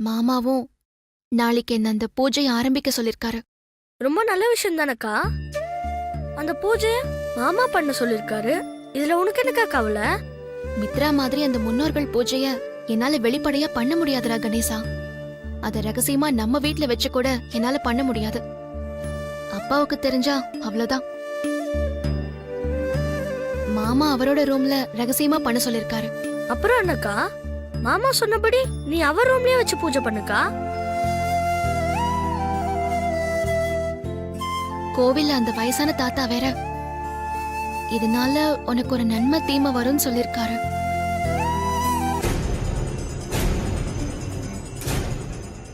மாமாவும் நாளைக்கு என்ன அந்த பூஜையை ஆரம்பிக்க சொல்லிருக்காரு. ரொம்ப நல்ல விஷயம் தானக்கா. அந்த பூஜைய மாமா பண்ண சொல்லிருக்காரு. இதுல உனக்கு என்னக்கா கவலை? மித்ரா மாதிரி அந்த முன்னோர்கள் பூஜைய என்னால வெளிப்படையா பண்ண முடியாதுடா கணேசா. அத ரகசியமா நம்ம வீட்ல வச்சு கூட என்னால பண்ண முடியாது. அப்பாவுக்கு தெரிஞ்சா அவ்வளவுதான். மாமா அவரோட ரூம்ல ரகசியமா பண்ண சொல்லிருக்காரு. அப்புறம் என்னக்கா, மாமா சொன்னபடி நீ அவர் ரூம்லயே வச்சு பூஜை பண்ணுக்கா. கோவில்ல அந்த வயசான தாத்தா வேற, இதனால உனக்கு ஒரு நன்மை தீமை வரும்னு சொல்லிருக்காரு.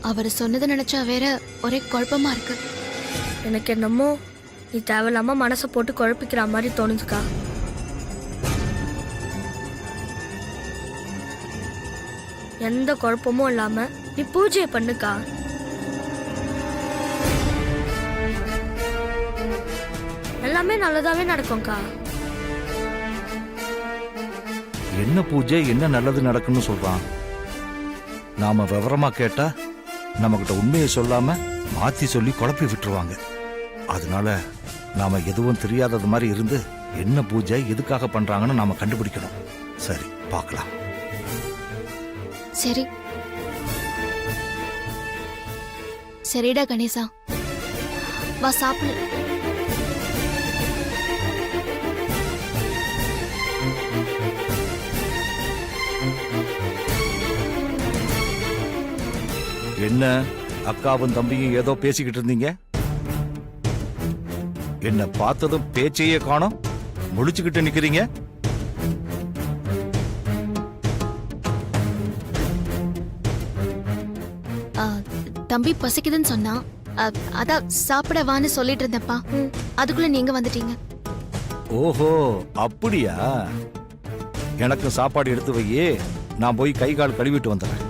அவர் சொன்னதை நினைச்சா வேற ஒரே குழப்பமா இருக்கு. எனக்கு என்னமோ நீ தேவையில்லாம மனசை போட்டு குழப்பிக்கிற மாதிரி தோணுதுக்கா. எந்த குழப்பமும் இல்லாம நீ பூஜையை பண்ணுக்கா. எல்லாமே நல்லதாவே நடக்கும்க்கா. என்ன பூஜை, என்ன நல்லது நடக்குன்னு சொல்றான். நாம விவரமா கேட்டா நம்மகிட்ட உண்மையை சொல்லாம மாத்தி சொல்லி குழப்பி விட்டுருவாங்க. அதனால நாம எதுவும் தெரியாதது மாதிரி இருந்து என்ன பூஜை எதுக்காக பண்றாங்கன்னு நாம கண்டுபிடிக்கணும். சரி, பார்க்கலாம். சரி சரிடா கணேசா, வா சாப்பிடு. என்ன அக்காவும் தம்பியும் ஏதோ பேசிக்கிட்டு இருந்தீங்க? என்ன பார்த்ததும் பேச்சையே காணோம், முழிச்சுக்கிட்டு நிக்கிறீங்க. தம்பி பசிக்குதுன்னு சொன்னா, அதான் சாப்பிடவான்னு சொல்லிட்டு இருந்தப்பா. அதுக்குள்ள நீங்க வந்துட்டீங்க. ஓஹோ, அப்படியா? எனக்கு சாப்பாடு எடுத்து வையே, நான் போய் கை கால் கழுவிட்டு வந்துடுறேன்.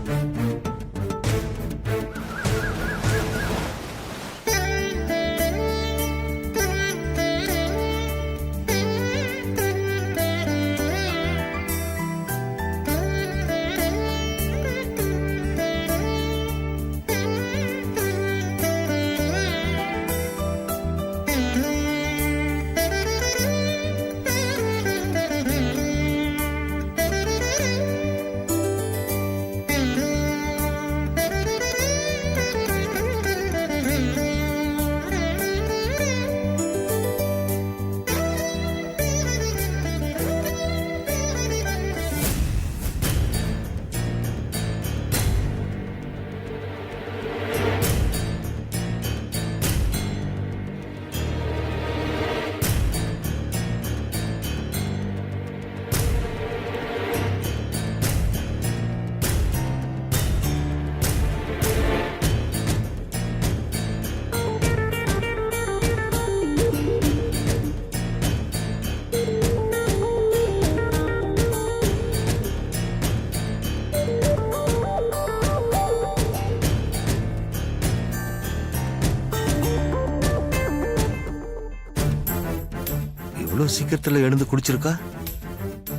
இவ்வளவு சீக்கிரத்துல எழுந்து குடிச்சிருக்கா?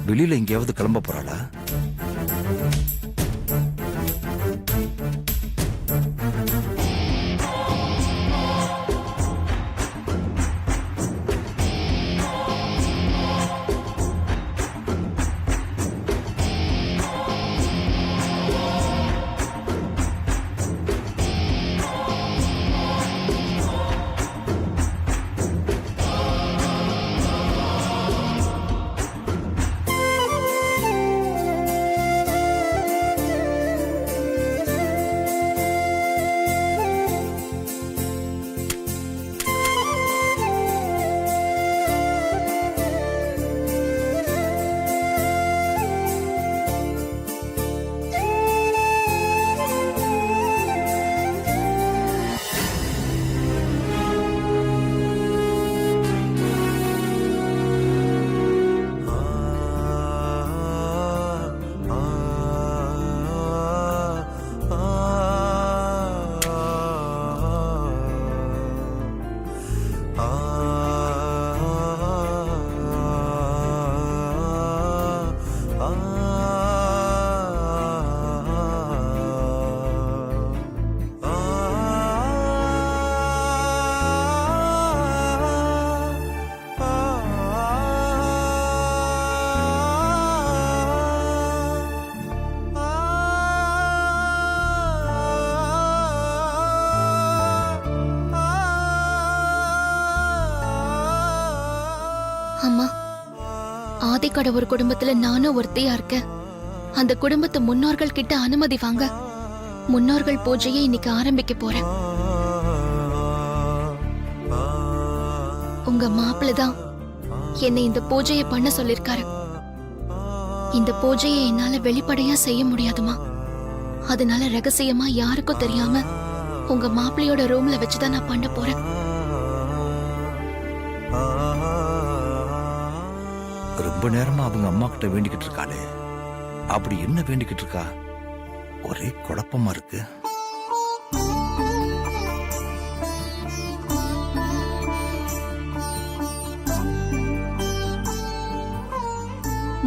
வெளியில எங்கேயாவது கிளம்ப போறாளா? ஆதிக்கடவுர் குடும்பத்துல நானும் ஒருத்தையா இருக்கேன். அந்த குடும்பத்து முன்னோர்கள் கிட்ட அனுமதி வாங்க முன்னோர்கள் பூஜையை இன்னைக்கு ஆரம்பிக்க போறேன். உங்க மாப்பிள்ளை தான் என்னை இந்த பூஜையை பண்ண சொல்லிருக்காரு. இந்த பூஜையை என்னால வெளிப்படையா செய்ய முடியாதுமா. அதனால ரகசியமா யாருக்கும் தெரியாம உங்க மாப்பிள்ளையோட ரூம்ல வச்சுதான் நான் பண்ண போறேன். ரொம்ப நேரமா அவங்க அம்மா கிட்ட வேண்டிக்கிட்டு இருக்காளே, அப்படி என்ன வேண்டிக்கிட்டு இருக்கா? ஒரே குழப்பமா இருக்கு.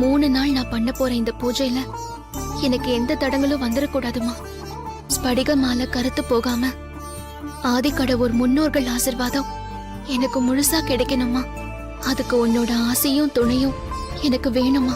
மூணு நாள் நான் பண்ண போற இந்த பூஜையில எனக்கு எந்த தடங்களும் வந்துடக்கூடாதுமா. ஸ்படிக மாலை கருத்து போகாம ஆதிக்கடவுர் முன்னோர்கள் ஆசிர்வாதம் எனக்கு முழுசா கிடைக்கணுமா. அதுக்கு உன்னோட ஆசையும் துணையும் எனக்கு வேணுமா.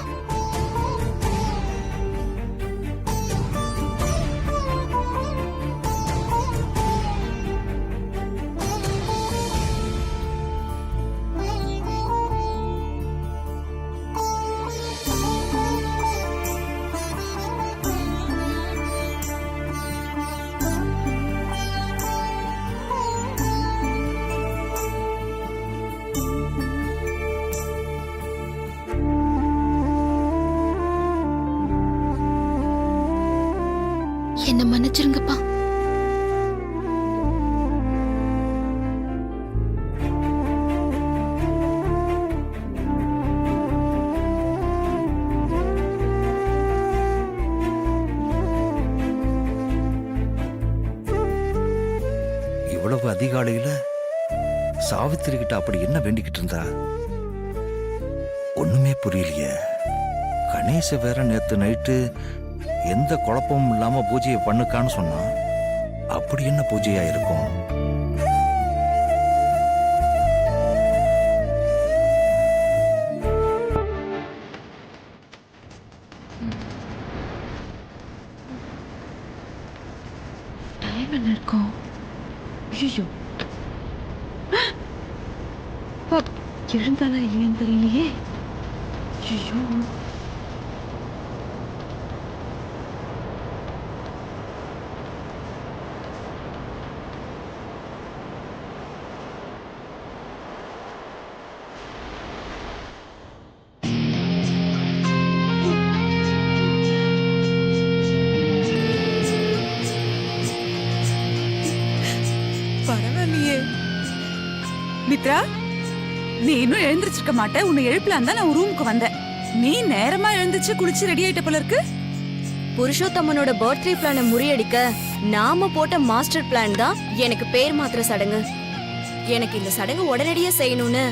என்ன மன்னிச்சிருங்கப்பா. இவ்வளவு அதிகாலையில சாவித்திரி கிட்ட அப்படி என்ன வேண்டிக்கிட்டு இருந்தா? ஒண்ணுமே புரியலையே. கணேச வேற நேத்து நைட்டு எந்த குழப்பமும் இல்லாம பூஜையை பண்ணுக்கான்னு சொன்னா, அப்படி என்ன பூஜையா இருக்கும்? டைம் என்ன இருக்கும்? ஐயோ, எழுந்தானா இல்லைன்னு தெரியலையே. ஐயோ, பரவாயில்லையே. மித்ரா, நீ இன்னும் எழுந்திருச்சிருக்க மாட்டேன். உன்னை எழுப்பலாம் தான் நான் ரூமுக்கு வந்தேன். நீ நேரமா எழுந்துச்சு குளிச்சு ரெடி ஆயிட்ட போல இருக்கு. புருஷோத்தமனோட பர்த்டே பிளானை முறியடிக்க நாம போட்ட மாஸ்டர் பிளான் தான் எனக்கு பேர் மாத்திர சடங்கு. எனக்கு இந்த சடங்கு உடனடியா செய்யணும்னு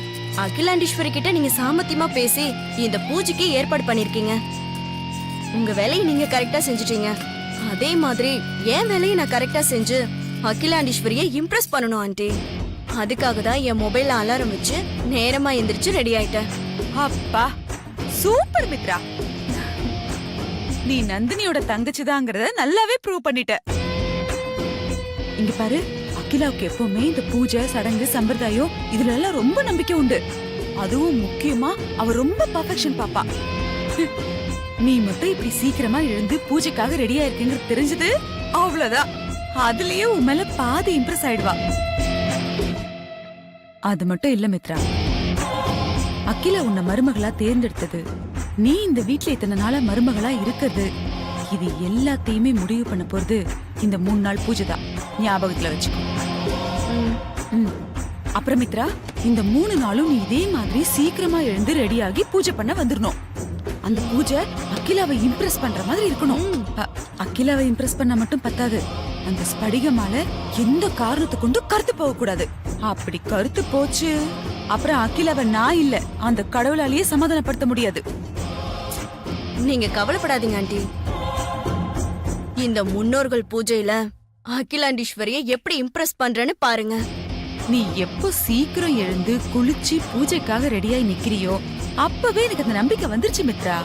அகிலாண்டீஸ்வரி கிட்ட நீங்க சாமர்த்தியமா பேசி இந்த பூஜைக்கு ஏற்பாடு பண்ணிருக்கீங்க. உங்க வேலையை நீங்க கரெக்டா செஞ்சுட்டீங்க. அதே மாதிரி என் வேலையை நான் கரெக்டா செஞ்சு அகிலாண்டீஸ்வரியை இம்ப்ரெஸ் பண்ணணும் ஆண்டி. அதுக்காக தான் என் மொபைல்ல அலாரம் வச்சு நேரமா எந்திரிச்சு ரெடி ஆயிட்டேன். அப்பா, சூப்பர் மித்ரா. நீ நந்தினியோட தங்கச்சிதாங்கிறத நல்லாவே ப்ரூவ் பண்ணிட்ட. இங்க பாரு, அகிலாவுக்கு எப்பவுமே இந்த பூஜை சடங்கு சம்பிரதாயம் இதுல எல்லாம் ரொம்ப நம்பிக்கை உண்டு. அதுவும் முக்கியமா அவ ரொம்ப பர்ஃபெக்ஷன் பாப்பா. நீ மட்டும் இப்படி சீக்கிரமா எழுந்து பூஜைக்காக ரெடியா இருக்கீங்கிறது தெரிஞ்சது அவ்வளவுதான். அதுலயே உன் மேல பாதி இம்ப்ரெஸ் ஆயிடுவா. அது மட்டும் இல்ல மித்ரா, அகிலா உன்னை மருமகளா தேர்ந்தெடுத்தது, நீ இந்த வீட்ல இத்தனை நாளா மருமகளா இருக்கிறது, இது எல்லாத்தையுமே முடிவு பண்ண போறது இந்த 3 நாள் பூஜை தான். ஞாபகத்துல வச்சுக்கோ. அப்புறம் மித்ரா, இந்த 3 நாளும் நீ இதே மாதிரி சீக்கிரமா எழுந்து ரெடியாகி பூஜை பண்ண வந்துடணும். அந்த பூஜை அகிலாவை இம்ப்ரெஸ் பண்ற மாதிரி இருக்கணும். அகிலாவை இம்ப்ரெஸ் பண்ண மட்டும் பத்தாது, அந்த ஸ்படிக மாலை எந்த காரணத்தை கொண்டு கருத்து போக கூடாது. அப்படி கருத்து போச்சு அப்புறம் அகிலாவை நான் இல்ல அந்த கடவுளாலேயே சமாதானப்படுத்த முடியாது. நீங்க கவலைப்படாதீங்க ஆண்டி. இந்த முன்னோர்கள் பூஜையில அகிலாண்டீஸ்வரிய எப்படி இம்ப்ரெஸ் பண்றேன்னு பாருங்க. நீ எப்போ சீக்கிரம் எழுந்து குளிச்சு பூஜைக்காக ரெடியாய் நிக்கிறியோ அப்பவே எனக்கு அந்த நம்பிக்கை வந்துருச்சு மித்ரா.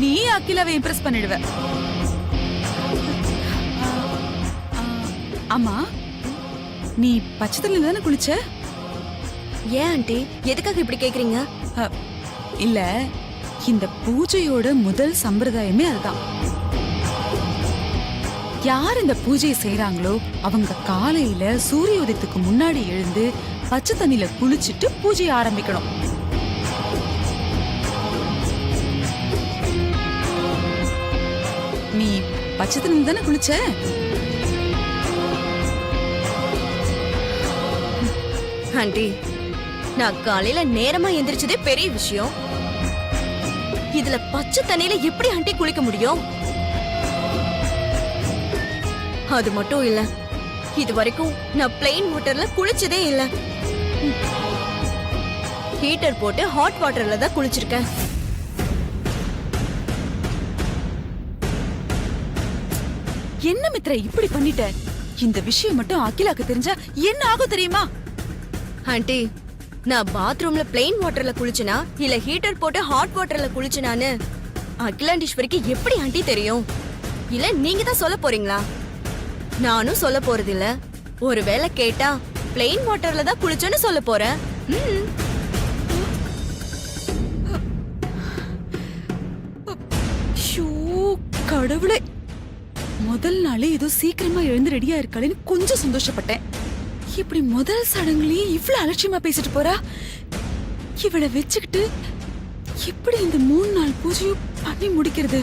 நீ அகிலாவை இம்ப்ரெஸ் பண்ணிடுவ. ஆமா, நீ பச்சை தண்ணில தானே குளிச்ச? ஏன் ஆண்டி, எதுக்காக இப்படி கேக்குறீங்க? இல்ல, இந்த பூஜையோட முதல் சம்பிரதாயமே அதுதான். யார் இந்த பூஜையை செய்யறாங்களோ அவங்க காலையில சூரிய உதயத்துக்கு முன்னாடி எழுந்து பச்சை தண்ணியில குளிச்சுட்டு பூஜையை ஆரம்பிக்கணும். நீ பச்சை தண்ணி தானே குளிச்ச? ஆண்டி, நான் காலையில நேரமா எந்திரிச்சதே பெரிய விஷயம். இதுல பச்சை தண்ணியில எப்படி ஆண்டி குளிக்க முடியும்? அது மட்டும் இல்ல, இது வரைக்கும் நான் பிளெயின் வாட்டர்ல குளிச்சதே இல்ல. ஹீட்டர் போட்டு ஹாட் வாட்டர்ல தான் குளிச்சிருக்கேன். என்ன மித்ரா இப்படி பண்ணிட்ட? இந்த விஷயம் மட்டும் அகிலாக்கு தெரிஞ்சா என்ன ஆகும் தெரியுமா? ஆண்டி, நான் பாத்ரூம்ல பிளெயின் வாட்டர்ல குளிச்சனா இல்ல ஹீட்டர் போட்டு ஹாட் வாட்டர்ல குளிச்சனான்னு அகிலாண்டீஸ்வரிக்கு எப்படி ஆண்டி தெரியும்? இல்ல நீங்க தான் சொல்ல போறீங்களா? நானும் சொல்ல போறது இல்ல. ஒருவேளை கேட்டா பிளெயின் வாட்டர்ல தான் குளிச்சேன்னு சொல்ல போறேன். ஷோ கடவுளே, முதல் நாளே ஏதோ சீக்கிரமா எழுந்து ரெடியா இருக்காளேன்னு கொஞ்சம் சந்தோஷப்பட்டேன். இப்படி முதல் சடங்குலயே இவ்வளவு அலட்சியமா பேசிட்டு போறா. இவளை வச்சுக்கிட்டு எப்படி இந்த 3 நாள் பூஜையும் பண்ணி முடிக்கிறது?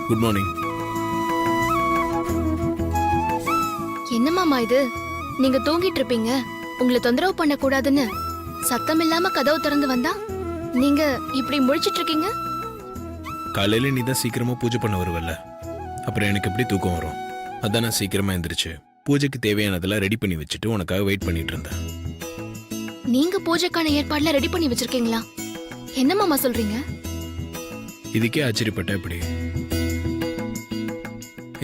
Good morning. என்ன மாமா இது? நீங்க தூங்கிட்டு இருப்பீங்க, உங்களை தொந்தரவு பண்ண கூடாதுன்னு சத்தம் இல்லாம கதவு திறந்து வந்தா நீங்க இப்படி முழிச்சிட்டு இருக்கீங்க. காலையில நீ தான் சீக்கிரமா பூஜை பண்ண வருவல்ல, அப்புறம் எனக்கு எப்படி தூக்கம் வரும்? அதான் நான் சீக்கிரமா எந்திரிச்சு பூஜைக்கு தேவையானதெல்லாம் ரெடி பண்ணி வச்சுட்டு உனக்காக வெயிட் பண்ணிட்டு இருந்தேன். நீங்க பூஜைக்கான ஏற்பாடுல ரெடி பண்ணி வச்சிருக்கீங்களா? என்ன மாமா சொல்றீங்க? இதுக்கே ஆச்சரியப்பட்ட எப்படி?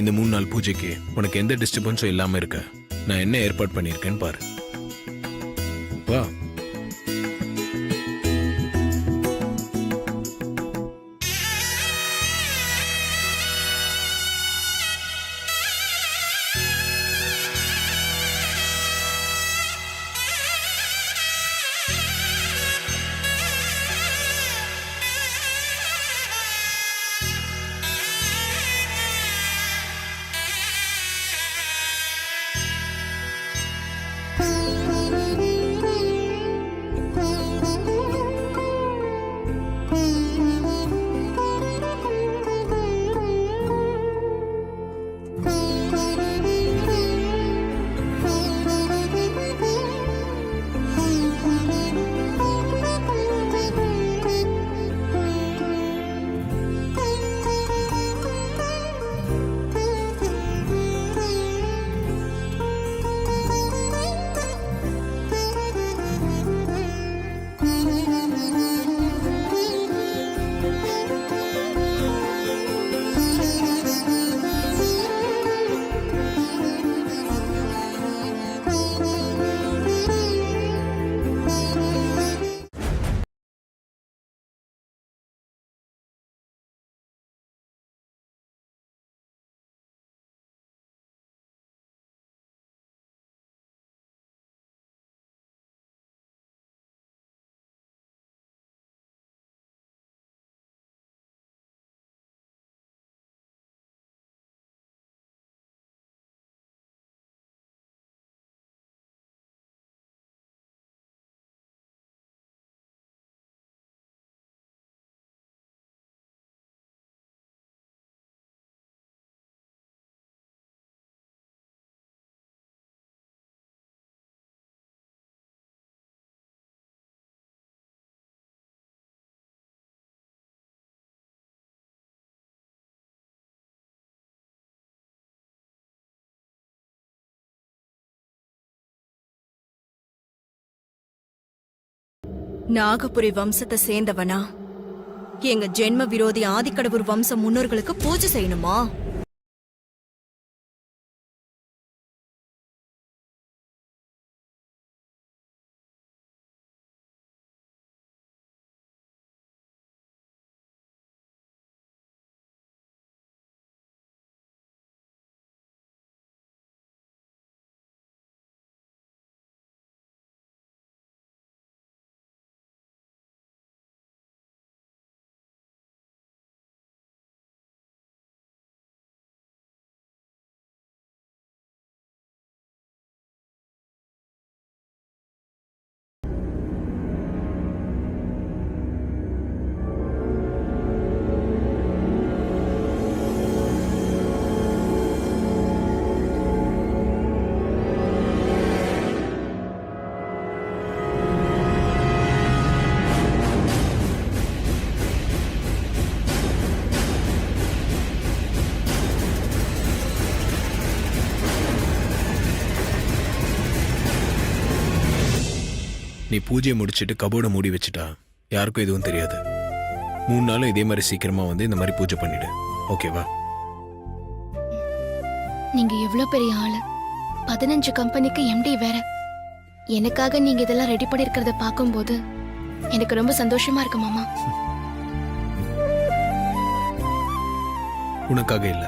இந்த 3 நாள் பூஜைக்கு உனக்கு எந்த டிஸ்டர்பன்ஸும் இல்லாம இருக்க நான் என்ன ஏற்பாடு பண்ணியிருக்கேன்னு பாரு. வா. நாகபுரி வம்சத்தை சேர்ந்தவனா? எங்க ஜென்ம விரோதி ஆதிக்கடவுர் வம்ச முன்னோர்களுக்கு பூஜை செய்யணுமா? நீ பூஜையை முடிச்சிட்டு கபோர்டை மூடி வச்சுட்டா யாருக்கும் எதுவும் தெரியாது. 3 நாளும் இதே மாதிரி சீக்கிரமா வந்து இந்த மாதிரி பூஜை பண்ணிடு. ஓகேவா? நீங்க எவ்வளவு பெரிய ஆளு, 15 கம்பெனிக்கு எம்டி வேற. எனக்காக நீங்க இதெல்லாம் ரெடி பண்ணிருக்கிறத பார்க்கும்போது எனக்கு ரொம்ப சந்தோஷமா இருக்கு மாமா. உனக்காக இல்ல,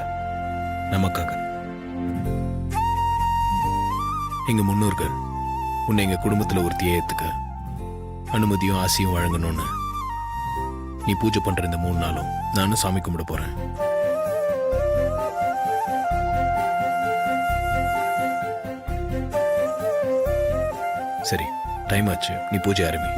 நமக்காக. எங்க முன்னோர்கள் உன்னை எங்க குடும்பத்துல ஒருத்தியை ஏத்துக்க அனுமதியும் ஆசையும் வழங்கணும்னு நீ பூஜை பண்ற இந்த 3 நாளும் நானும் சாமி கும்பிட போறேன். சரி, டைம் ஆச்சு, நீ பூஜை ஆரம்பி.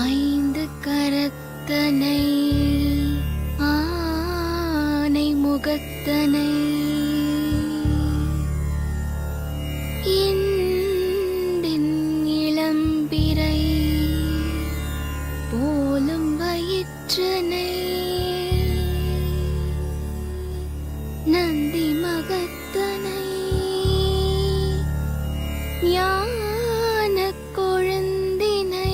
ஐந்து கரத்தனை ஆனை முகத்தனை இந்தின் இளம்பிறை போலும் வயிற்றனை நந்தி மகத்தனை ஞான கொழுந்தினை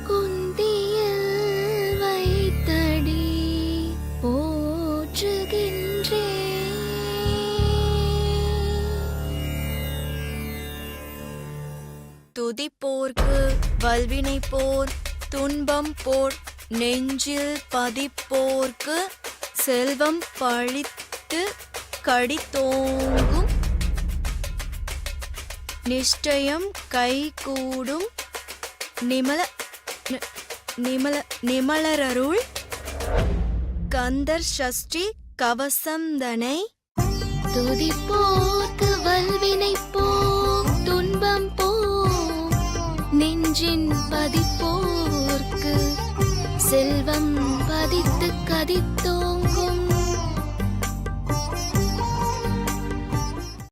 குந்தியில் வைத்தடி போற்றுகின்றே. துதிப்போர்க்கு வல்வினை போர் துன்பம் போர் நெஞ்சில் பதிப்போர்க்கு செல்வம் பழித்து கடித்தோங்கும் நிஷ்டயம் கைகூடும் நிமலரருள் கந்தர் சஷ்டி கவசந்தனை துதிப்போர்க்கு வல்வினை போ துன்பம் போ நெஞ்சின் பதிப்போர்க்கு செல்வம் பதித்து கதித்தோங்கும்